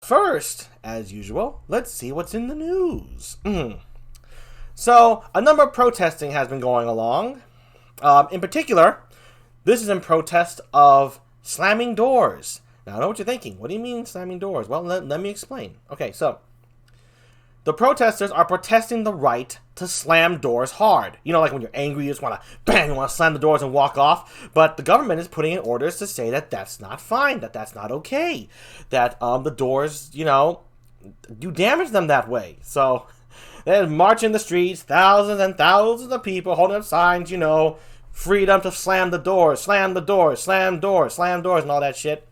first, as usual, let's see what's in the news. So, a number of protesting has been going along. In particular, this is in protest of slamming doors. Now, I know what you're thinking. What do you mean slamming doors? Well, let me explain. Okay, so the protesters are protesting the right to slam doors hard. You know, like when you're angry, you just want to, bang, you want to slam the doors and walk off. But the government is putting in orders to say that that's not fine, that that's not okay. That the doors, you know, you damage them that way. So they're marching the streets, thousands and thousands of people holding up signs, you know, freedom to slam the doors, slam the doors, slam doors, slam doors, and all that shit.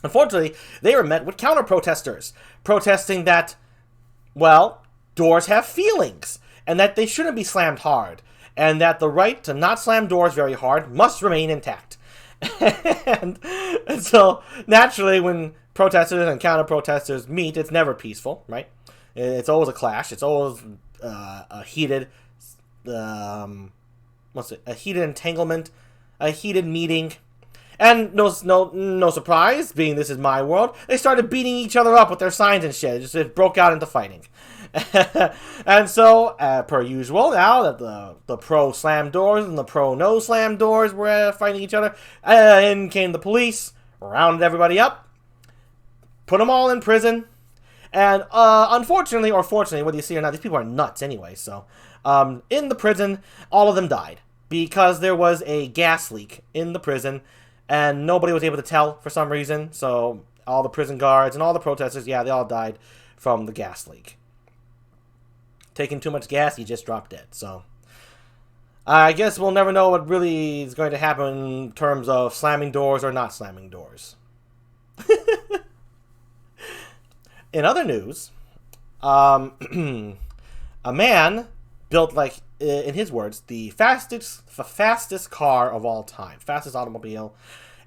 Unfortunately, they were met with counter-protesters, protesting that, well, doors have feelings, and that they shouldn't be slammed hard, and that the right to not slam doors very hard must remain intact. and so, naturally, when protesters and counter-protesters meet, it's never peaceful, right? It's always a clash. It's always a heated, a heated entanglement, a heated meeting. And no surprise, being this is my world, they started beating each other up with their signs and shit. It broke out into fighting. And so, per usual, now that the pro-slam doors and the pro-no-slam doors were fighting each other, in came the police, rounded everybody up, put them all in prison, and unfortunately, or fortunately, whether you see or not, these people are nuts anyway, so in the prison, all of them died, because there was a gas leak in the prison, and nobody was able to tell for some reason, so all the prison guards and all the protesters, yeah, they all died from the gas leak. Taking too much gas, you just drop dead, so I guess we'll never know what really is going to happen in terms of slamming doors or not slamming doors. In other news, a man built, like, in his words, the fastest car of all time, fastest automobile,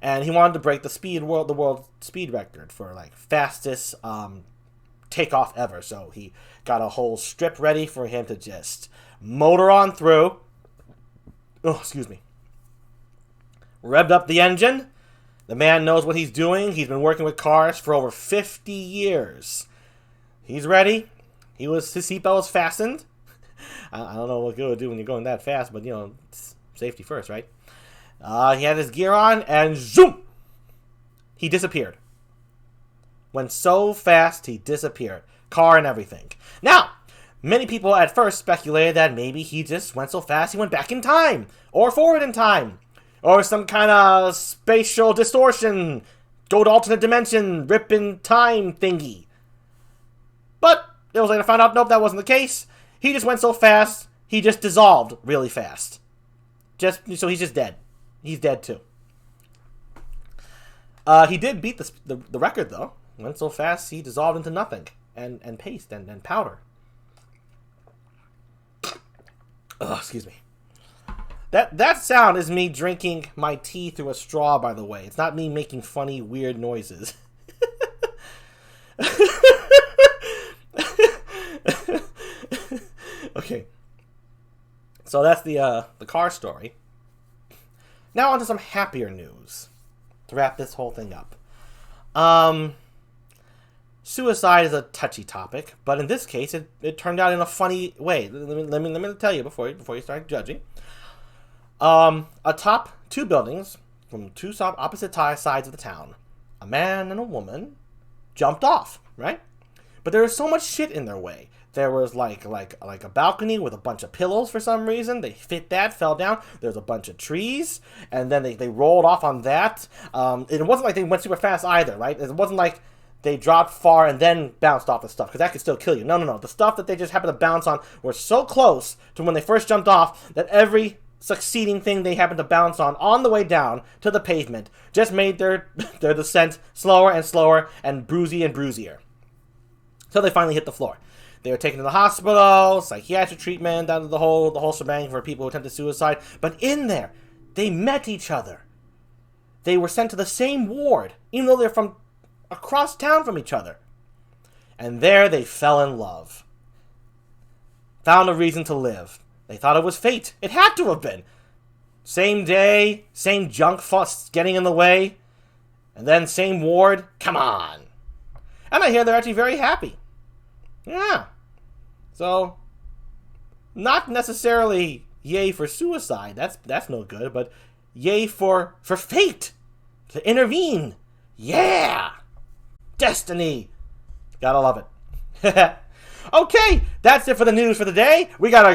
and he wanted to break the world speed record for, like, fastest takeoff ever. So he got a whole strip ready for him to just motor on through. Oh, excuse me. Revved up the engine. The man knows what he's doing. He's been working with cars for over 50 years. He's ready. His seatbelt was fastened. I don't know what good would do when you're going that fast, but, you know, safety first, right? He had his gear on, and zoom! He disappeared. Went so fast, he disappeared. Car and everything. Now, many people at first speculated that maybe he just went so fast he went back in time, or forward in time, or some kind of spatial distortion, go to alternate dimension, rip in time thingy. But it was later found out, nope, that wasn't the case. He just went so fast, he just dissolved really fast. So he's just dead. He's dead too. He did beat the record though. Went so fast, he dissolved into nothing. And paste and powder. Ugh, excuse me. That sound is me drinking my tea through a straw, by the way. It's not me making funny, weird noises. Okay. So that's the car story. Now on to some happier news to wrap this whole thing up. Suicide is a touchy topic, but in this case, it turned out in a funny way. Let me tell you before you start judging. Atop two buildings from two opposite sides of the town, a man and a woman jumped off, right? But there was so much shit in their way. There was like a balcony with a bunch of pillows for some reason. They fit that, fell down. There's a bunch of trees, and then they rolled off on that. It wasn't like they went super fast either, right? It wasn't like they dropped far and then bounced off the stuff, because that could still kill you. No. The stuff that they just happened to bounce on were so close to when they first jumped off that every succeeding thing they happened to bounce on the way down to the pavement just made their descent slower and slower and bruisy and bruisier. So they finally hit the floor. They were taken to the hospital, psychiatric treatment, down to the whole shebang for people who attempted suicide. But in there, they met each other. They were sent to the same ward, even though they're from across town from each other. And there they fell in love. Found a reason to live. They thought it was fate. It had to have been. Same day, same junk fuss getting in the way, and then same ward. Come on. And I hear they're actually very happy. Yeah. So, not necessarily yay for suicide. That's no good, but yay for fate to intervene. Yeah. Destiny. Gotta love it. Okay, that's it for the news for the day. We got a